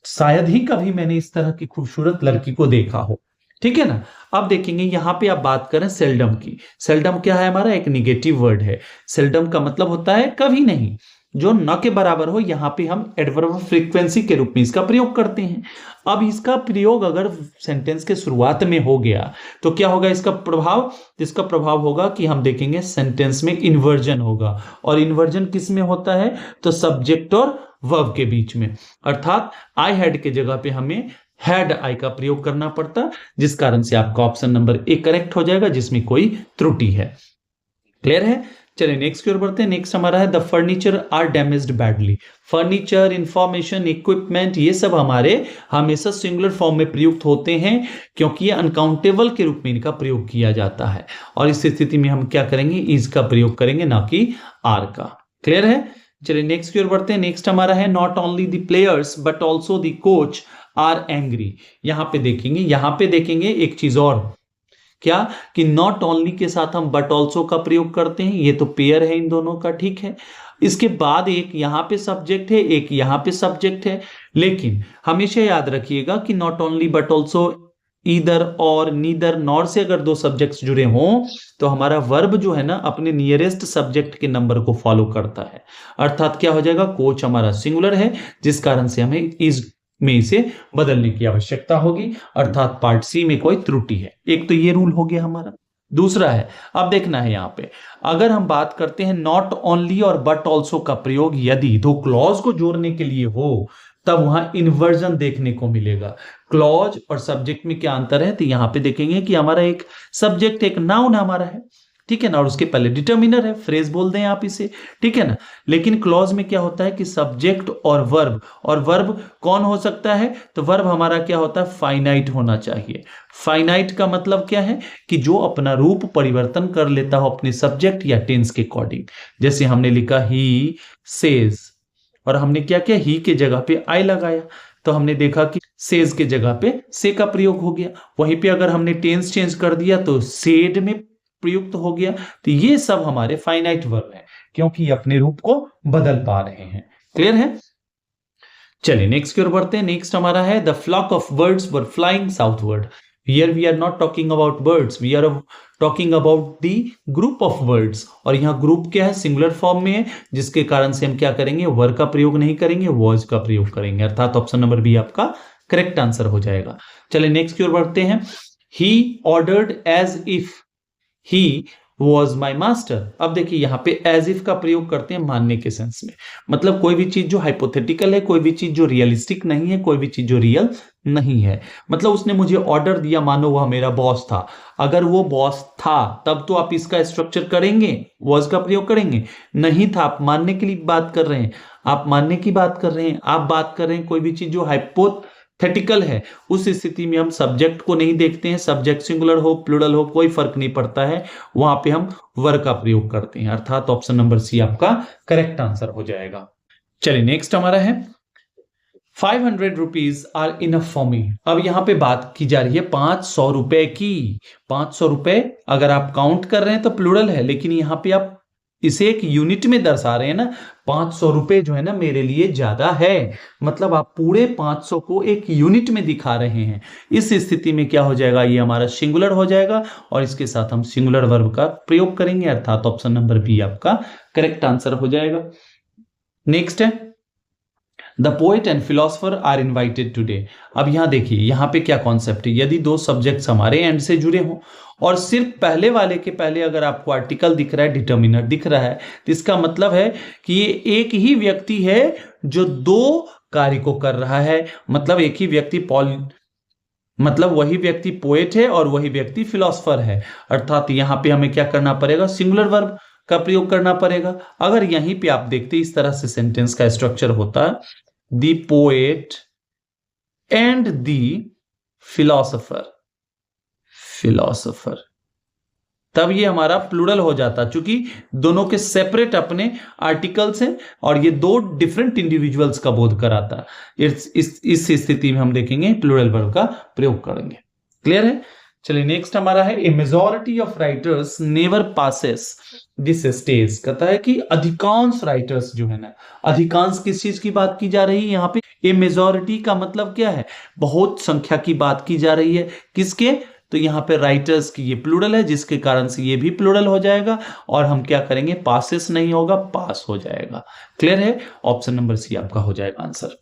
शायद ही कभी मैंने इस तरह की खूबसूरत लड़की को देखा हो। ठीक है ना? अब देखेंगे यहां पे आप बात करें सेल्डम की। सेल्डम क्या है हमारा? एक निगेटिव वर्ड है। सेल्डम का मतलब होता है कभी नहीं, जो न के बराबर हो। यहां पे हम एडवर्ब ऑफ फ्रीक्वेंसी के रूप में इसका प्रयोग करते हैं। अब इसका प्रयोग अगर सेंटेंस के शुरुआत में हो गया तो क्या होगा इसका प्रभाव? इसका प्रभाव होगा कि हम देखेंगे सेंटेंस में इन्वर्जन होगा। और इन्वर्जन किस में होता है? तो सब्जेक्ट और वर्ब के बीच में। अर्थात आई हैड के जगह पे हमें हैड आई का प्रयोग करना पड़ता, जिस कारण से आपका ऑप्शन नंबर ए करेक्ट हो जाएगा, जिसमें कोई त्रुटि है। क्लियर है? चलिए नेक्स्ट की ओर बढ़ते हैं। नेक्स्ट हमारा है the furniture are damaged badly. Furniture, information, equipment, ये सब हमारे हमेशा सिंगुलर फॉर्म में प्रयुक्त होते हैं, क्योंकि ये अनकाउंटेबल के रूप में इनका प्रयोग किया जाता है। और इस स्थिति में हम क्या करेंगे? इज का प्रयोग करेंगे, ना कि आर का। क्लियर है? चलिए नेक्स्ट की ओर बढ़ते हैं। नेक्स्ट हमारा है not only the players but also the coach are angry. यहां पे देखेंगे एक चीज और, क्या कि नॉट ओनली के साथ हम बट ऑल्सो का प्रयोग करते हैं। ये तो पेयर है इन दोनों का, ठीक है। इसके बाद एक यहां पे सब्जेक्ट है, एक यहां पे सब्जेक्ट है। लेकिन हमेशा याद रखिएगा कि not only but also, either और नीदर, नॉर से अगर दो सब्जेक्ट्स जुड़े हों तो हमारा वर्ब जो है ना अपने नियरेस्ट सब्जेक्ट के नंबर को फॉलो करता है। अर्थात क्या हो जाएगा? कोच हमारा सिंगुलर है, जिस कारण से हमें इज में इसे बदलने की आवश्यकता होगी। अर्थात पार्ट सी में कोई त्रुटि है। एक तो ये रूल हो गया हमारा। दूसरा है, अब देखना है यहां पे, अगर हम बात करते हैं नॉट ओनली और बट ऑल्सो का प्रयोग यदि दो क्लॉज को जोड़ने के लिए हो, तब वहां इन्वर्जन देखने को मिलेगा। क्लॉज और सब्जेक्ट में क्या अंतर है? तो यहां पे देखेंगे कि हमारा एक सब्जेक्ट, एक नाउन हमारा है, ठीक है ना, और उसके पहले डिटर्मिनर है, फ्रेज बोल दें आप इसे, ठीक है ना। लेकिन क्लॉज में क्या होता है कि सब्जेक्ट और वर्ब कौन हो सकता है? तो वर्ब हमारा क्या होता है? फाइनाइट होना चाहिए। फाइनाइट का मतलब क्या है? कि जो अपना रूप परिवर्तन कर लेता हो अपने सब्जेक्ट या टेंस के अकॉर्डिंग। जैसे हमने लिखा ही सेज, और हमने क्या किया? ही के जगह पे आई लगाया, तो हमने देखा कि सेज के जगह पे से का प्रयोग हो गया। वहीं पे अगर हमने टेंस चेंज कर दिया तो सेड में प्रयुक्त हो गया। तो ये सब हमारे फाइनाइट वर्ब है, क्योंकि अपने रूप को बदल पा रहे हैं। क्लियर है? चलिए नेक्स्ट की ओर बढ़ते हैं। नेक्स्ट हमारा है the flock of birds were flying southward. Here we are not talking about birds, we are talking about the group of birds. और यहाँ ग्रुप क्या है? सिंगुलर फॉर्म में है, जिसके कारण से हम क्या करेंगे? वर का प्रयोग नहीं करेंगे, वॉज का प्रयोग करेंगे। अर्थात ऑप्शन नंबर बी आपका करेक्ट आंसर हो जाएगा। चलिए नेक्स्ट की ओर बढ़ते हैं। He ordered as if he was my master. अब देखिए यहां पे एज इफ का प्रयोग करते हैं मानने के सेंस में। मतलब कोई भी चीज जो हाइपोथेटिकल है, कोई भी चीज जो रियलिस्टिक नहीं है, कोई भी चीज जो रियल नहीं है। मतलब उसने मुझे ऑर्डर दिया, मानो वह मेरा बॉस था। अगर वो बॉस था तब तो आप इसका स्ट्रक्चर करेंगे, वॉज का प्रयोग करेंगे। नहीं था, आप मानने के लिए बात कर रहे हैं, आप मानने की बात कर रहे हैं, आप बात कर रहे हैं कोई भी चीज जो हाइपोथेटिकल है, उस स्थिति में हम सब्जेक्ट को नहीं देखते हैं। सब्जेक्ट सिंगुलर हो प्लूरल हो कोई फर्क नहीं पड़ता है, वहां पे हम वर का प्रयोग करते हैं। अर्थात ऑप्शन नंबर सी आपका करेक्ट आंसर हो जाएगा। चलिए नेक्स्ट हमारा है 500 rupees are enough for me. अब यहां पे बात की जा रही है 500 रुपए की। 500 रुपए अगर आप काउंट कर रहे हैं तो प्लूरल है, लेकिन यहां पे आप इसे एक यूनिट में दर्शा रहे हैं ना। 500 रुपए जो है ना मेरे लिए ज्यादा है, मतलब आप पूरे 500 को एक यूनिट में दिखा रहे हैं। इस स्थिति में क्या हो जाएगा? ये हमारा सिंगुलर हो जाएगा, और इसके साथ हम सिंगुलर वर्ब का प्रयोग करेंगे। अर्थात ऑप्शन नंबर बी आपका करेक्ट आंसर हो जाएगा। नेक्स्ट है the poet and philosopher are invited today. अब यहां देखिए, यहां पे क्या कॉन्सेप्ट है? यदि दो सब्जेक्ट्स हमारे एंड से जुड़े हों और सिर्फ पहले वाले के पहले अगर आपको आर्टिकल दिख रहा है, डिटर्मिनर दिख रहा है, तो इसका मतलब है कि ये एक ही व्यक्ति है जो दो कार्य को कर रहा है। मतलब एक ही व्यक्ति मतलब वही व्यक्ति पोएट है और वही व्यक्ति फिलोसफर है। अर्थात यहां पे हमें क्या करना पड़ेगा? सिंगुलर वर्ब का प्रयोग करना पड़ेगा। अगर यहीं पे आप देखते इस तरह से सेंटेंस का स्ट्रक्चर होता, the poet and the philosopher. तब ये हमारा प्लूरल हो जाता, क्योंकि दोनों के सेपरेट अपने आर्टिकल्स हैं और ये दो डिफरेंट इंडिविजुअल्स का बोध कराता। इस स्थिति में हम देखेंगे प्लूरल वर्ब का प्रयोग करेंगे। क्लियर है? चलिए नेक्स्ट हमारा है, a majority of writers never passes this stage. कहता है कि अधिकांश राइटर्स जो है ना, अधिकांश किस चीज की बात की जा रही है यहाँ पे? ए मेजॉरिटी का मतलब क्या है? बहुत संख्या की बात की जा रही है। किसके? तो यहाँ पे राइटर्स की ये प्लूरल है, जिसके कारण से ये भी प्लूरल हो जाएगा और हम क्या करेंगे? पासेस नहीं होगा, पास हो जाएगा। क्लियर है? ऑप्शन नंबर सी आपका हो जाएगा आंसर।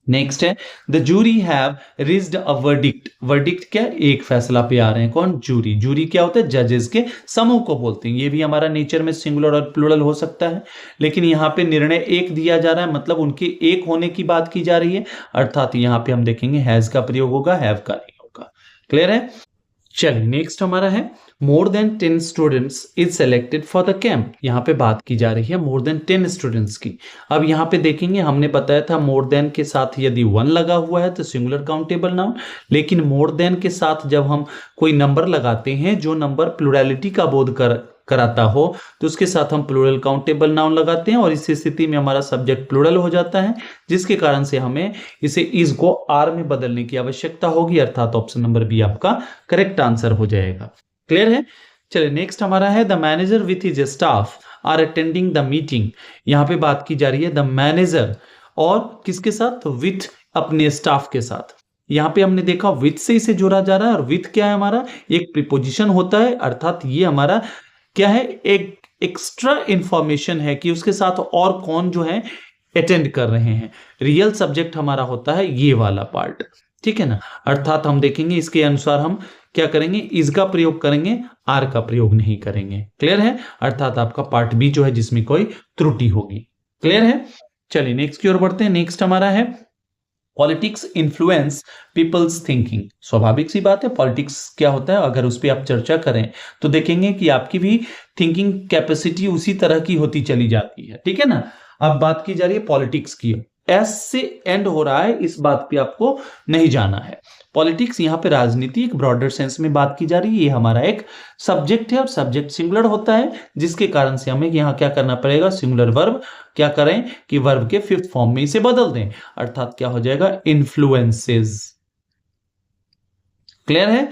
नेक्स्ट है, the jury have reached a verdict. Verdict क्या? एक फैसला पे आ रहे हैं। कौन? जूरी। जूरी क्या होता है? जजेस के समूह को बोलते हैं। ये भी हमारा नेचर में सिंगुलर और प्लूरल हो सकता है, लेकिन यहाँ पे निर्णय एक दिया जा रहा है, मतलब उनके एक होने की बात की जा रही है, अर्थात यहाँ पे हम देखेंगे हैज का प्रयोग होगा, हैव का नहीं होगा। क्लियर है? चलिए नेक्स्ट हमारा है, more than 10 students is selected for the camp. यहाँ पे बात की जा रही है मोर देन 10 स्टूडेंट्स की। अब यहाँ पे देखेंगे, हमने बताया था मोर देन के साथ यदि 1 लगा हुआ है तो सिंगुलर काउंटेबल नाउन, लेकिन मोर देन के साथ जब हम कोई नंबर लगाते हैं जो नंबर प्लुरैलिटी का बोध कराता हो तो उसके साथ हम प्लूरल काउंटेबल नाउन लगाते हैं और इस स्थिति में हमारा सब्जेक्ट प्लूरल हो जाता है, जिसके कारण से हमें इसे इज को आर में बदलने की आवश्यकता होगी, अर्थात ऑप्शन नंबर बी आपका करेक्ट आंसर हो जाएगा। क्लियर है? चलिए नेक्स्ट हमारा है, the manager with his staff are attending the meeting. यहां पे बात की जा रही है द मैनेजर और किसके साथ? विथ अपने स्टाफ के साथ। यहां पे हमने देखा विथ से इसे जोड़ा जा रहा है और विथ क्या है? हमारा एक प्रीपोजिशन होता है, अर्थात ये हमारा क्या है? एक एक्स्ट्रा इंफॉर्मेशन है कि उसके साथ और कौन जो है अटेंड कर रहे हैं। रियल सब्जेक्ट हमारा होता है ये वाला पार्ट, ठीक है ना? अर्थात हम देखेंगे इसके अनुसार हम क्या करेंगे? इज का प्रयोग करेंगे, आर का प्रयोग नहीं करेंगे। क्लियर है? अर्थात आपका पार्ट बी जो है जिसमें कोई त्रुटि होगी। क्लियर है? चलिए नेक्स्ट की ओर बढ़ते हैं। नेक्स्ट हमारा है, पॉलिटिक्स इन्फ्लुएंस पीपल्स थिंकिंग। स्वाभाविक सी बात है, पॉलिटिक्स क्या होता है अगर उस पर आप चर्चा करें तो देखेंगे कि आपकी भी थिंकिंग कैपेसिटी उसी तरह की होती चली जाती है, ठीक है ना? अब बात की जा रही है पॉलिटिक्स की, एस से एंड हो रहा है, इस बात पे आपको नहीं जाना है। पॉलिटिक्स यहाँ पे राजनीति एक ब्रॉडर सेंस में बात की जा रही है, ये हमारा एक सब्जेक्ट है और सब्जेक्ट सिंगुलर होता है, जिसके कारण से हमें यहाँ क्या करना पड़ेगा? सिंगुलर वर्ब क्या करें कि वर्ब के 5th फॉर्म में इसे बदल दें, अर्थात क्या हो जाएगा? इन्फ्लुएंसेस। क्लियर है?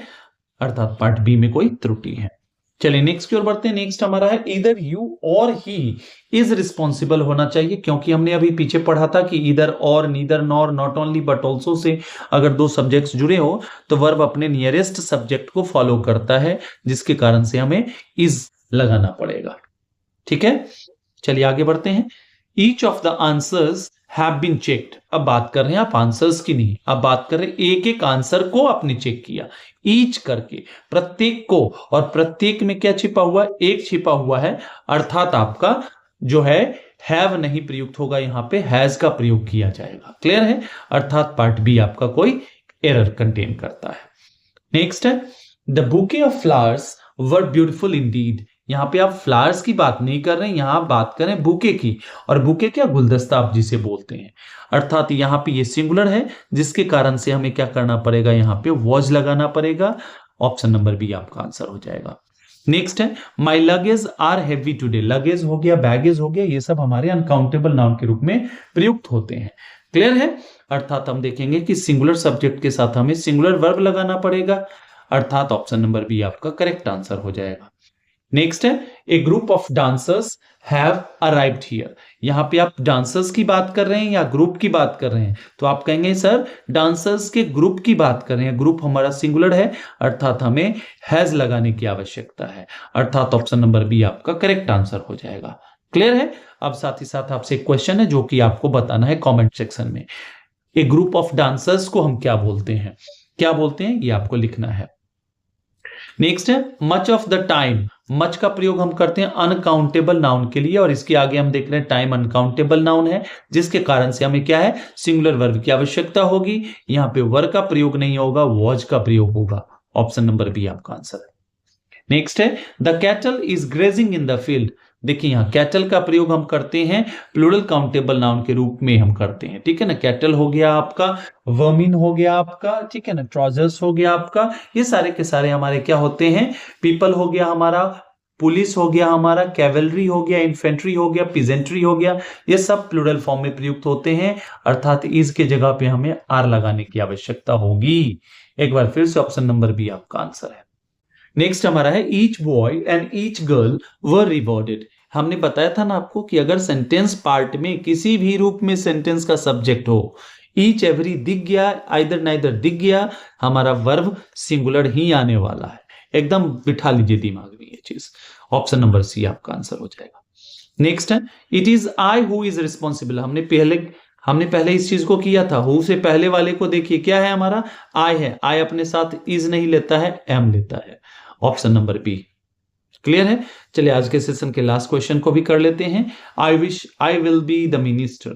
अर्थात पार्ट बी में कोई त्रुटि है। चलिए नेक्स्ट की ओर बढ़ते हैं। नेक्स्ट हमारा है, इधर यू और ही इज रिस्पॉन्सिबल होना चाहिए, क्योंकि हमने अभी पीछे पढ़ा था कि इधर और, neither, nor, not only but also say अगर दो सब्जेक्ट्स जुड़े हो तो वर्ब अपने नियरेस्ट सब्जेक्ट को फॉलो करता है, जिसके कारण से हमें इज लगाना पड़ेगा। ठीक है, चलिए आगे बढ़ते हैं। Each of the answers have been checked. अब बात कर रहे हैं आप आंसर्स की नहीं, अब बात कर रहे हैं एक एक आंसर को आपने चेक किया, ईच करके, प्रत्येक को, और प्रत्येक में क्या छिपा हुआ है? एक छिपा हुआ है, अर्थात आपका जो है हैव नहीं प्रयुक्त होगा, यहां पे हैज का प्रयोग किया जाएगा। क्लियर है? अर्थात पार्ट बी आपका कोई एरर कंटेन करता है। नेक्स्ट है, the bouquet of flowers were beautiful Indeed. यहां पे आप फ्लावर्स की बात नहीं कर रहे हैं, यहां बात करें बुके की, और बुके क्या? गुलदस्ता आप जिसे बोलते हैं, अर्थात यहां पे ये सिंगुलर है, जिसके कारण से हमें क्या करना पड़ेगा? यहां पे वॉज लगाना पड़ेगा। ऑप्शन नंबर बी आपका आंसर हो जाएगा। नेक्स्ट है, my luggage are heavy today. Luggage हो गया, बैगेज हो गया, ये सब हमारे अनकाउंटेबल नाउन के रूप में प्रयुक्त होते हैं। क्लियर है? अर्थात हम देखेंगे कि सिंगुलर सब्जेक्ट के साथ हमें सिंगुलर वर्ब लगाना पड़ेगा, अर्थात ऑप्शन नंबर बी आपका करेक्ट आंसर हो जाएगा। नेक्स्ट है, a group of dancers have arrived here. यहां पे आप डांसर्स की बात कर रहे हैं या ग्रुप की बात कर रहे हैं? तो आप कहेंगे सर डांसर्स के ग्रुप की बात कर रहे हैं, ग्रुप हमारा सिंगुलर है, अर्थात हमें हैज लगाने की आवश्यकता है, अर्थात ऑप्शन नंबर बी आपका करेक्ट आंसर हो जाएगा। क्लियर है? अब साथ ही साथ आपसे एक क्वेश्चन है जो कि आपको बताना है कमेंट सेक्शन में। ए ग्रुप ऑफ डांसर्स को हम क्या बोलते हैं? क्या बोलते हैं ये आपको लिखना है। नेक्स्ट है, much of the time. Much का प्रयोग हम करते हैं अनकाउंटेबल नाउन के लिए, और इसके आगे हम देख रहे हैं टाइम अनकाउंटेबल नाउन है, जिसके कारण से हमें क्या है? सिंगुलर वर्ब की आवश्यकता होगी। यहां पे वर का प्रयोग नहीं होगा, वॉज का प्रयोग होगा। ऑप्शन नंबर बी आपका आंसर है। नेक्स्ट है, the cattle is grazing in the field. देखिए यहाँ कैटल का प्रयोग हम करते हैं प्लूरल काउंटेबल नाउन के रूप में हम करते हैं, ठीक है ना। कैटल हो गया आपका, वर्मिन हो गया आपका, ठीक है ना, ट्राउजर्स हो गया आपका, ये सारे के सारे हमारे क्या होते हैं, पीपल हो गया हमारा, पुलिस हो गया हमारा, कैवलरी हो गया, इन्फेंट्री हो गया, पिजेंट्री हो गया, ये सब प्लूरल फॉर्म में प्रयुक्त होते हैं, अर्थात इज के जगह पे हमें आर लगाने की आवश्यकता होगी। एक बार फिर से ऑप्शन नंबर बी आपका आंसर है। नेक्स्ट हमारा है each boy and each girl were rewarded. हमने बताया था ना आपको कि अगर सेंटेंस पार्ट में किसी भी रूप में सेंटेंस का सब्जेक्ट हो, ईच एवरी दिख गया, आइदर नाइदर दिख गया, हमारा वर्ब सिंगुलर ही आने वाला है। एकदम बिठा लीजिए दिमाग में ये चीज। ऑप्शन नंबर सी आपका आंसर हो जाएगा। नेक्स्ट है it is I who is responsible. हमने पहले इस चीज को किया था। हु से पहले वाले को देखिए क्या है हमारा, आई है। आई अपने साथ इज नहीं लेता है, एम लेता है। ऑप्शन नंबर बी क्लियर है। चलिए आज के सेशन के लास्ट क्वेश्चन को भी कर लेते हैं। I wish I will be the minister.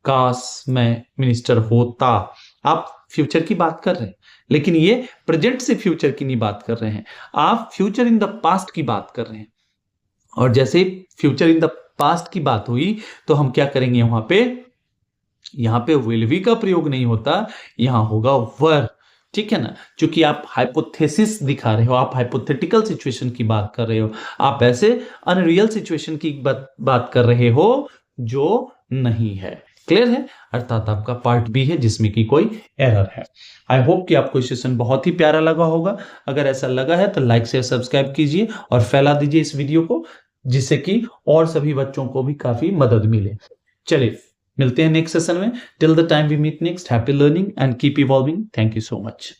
काश मैं मिनिस्टर होता। आप फ्यूचर की बात कर रहे हैं, लेकिन ये प्रेजेंट से फ्यूचर की नहीं बात कर रहे हैं, आप फ्यूचर इन द पास्ट की बात कर रहे हैं। और जैसे फ्यूचर इन द पास्ट की बात हुई तो हम क्या करेंगे, यहां पे विल बी का प्रयोग नहीं होता, यहां होगा वर, ठीक है ना। क्योंकि आप हाइपोथेसिस दिखा रहे हो, आप हाइपोथेटिकल सिचुएशन की बात कर रहे हो, आप ऐसे अनरियल सिचुएशन की बात कर रहे हो जो नहीं है। क्लियर है। अर्थात आपका पार्ट बी है जिसमें कि कोई एरर है। आई होप कि आपको सेशन बहुत ही प्यारा लगा होगा। अगर ऐसा लगा है तो लाइक शेयर सब्सक्राइब कीजिए और फैला दीजिए इस वीडियो को, जिससे कि और सभी बच्चों को भी काफी मदद मिले। चलिए मिलते हैं नेक्स्ट सेशन में। Till the time we meet next, happy learning and keep evolving. Thank you so much.